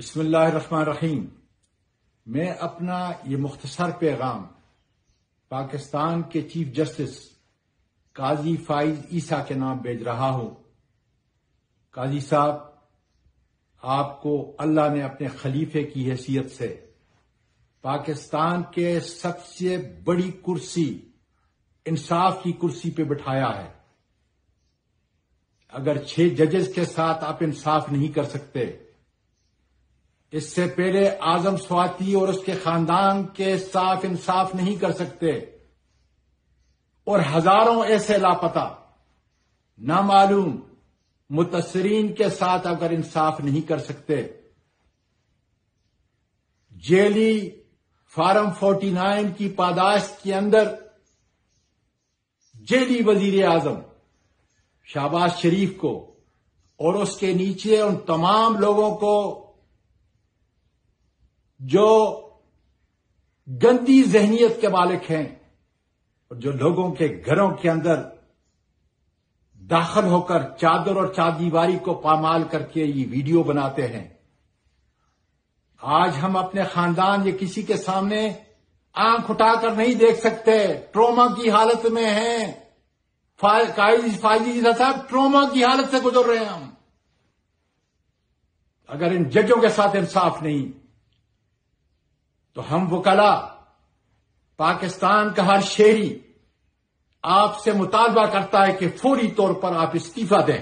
بسم اللہ الرحمن الرحیم۔ میں اپنا یہ مختصر پیغام پاکستان کے چیف جسٹس قاضی فائز عیسیٰ کے نام بھیج رہا ہوں۔ قاضی صاحب، آپ کو اللہ نے اپنے خلیفے کی حیثیت سے پاکستان کے سب سے بڑی کرسی، انصاف کی کرسی پہ بٹھایا ہے۔ اگر 6 ججز کے ساتھ آپ انصاف نہیں کر سکتے، اس سے پہلے اعظم سواتی اور اس کے خاندان کے ساتھ انصاف نہیں کر سکتے، اور ہزاروں ایسے لاپتہ نامعلوم متاثرین کے ساتھ اگر انصاف نہیں کر سکتے، جیلی فارم 49 کی پاداش کے اندر جیلی وزیر اعظم شہباز شریف کو اور اس کے نیچے ان تمام لوگوں کو جو گندی ذہنیت کے مالک ہیں اور جو لوگوں کے گھروں کے اندر داخل ہو کر چادر اور چاردیواری کو پامال کر کے یہ ویڈیو بناتے ہیں، آج ہم اپنے خاندان یا کسی کے سامنے آنکھ اٹھا کر نہیں دیکھ سکتے، ٹروما کی حالت میں ہیں۔ فائز صاحب ٹروما کی حالت سے گزر رہے ہیں ہم۔ اگر ان ججوں کے ساتھ انصاف نہیں تو ہم وکلا، پاکستان کا ہر شہری آپ سے مطالبہ کرتا ہے کہ فوری طور پر آپ استعفیٰ دیں۔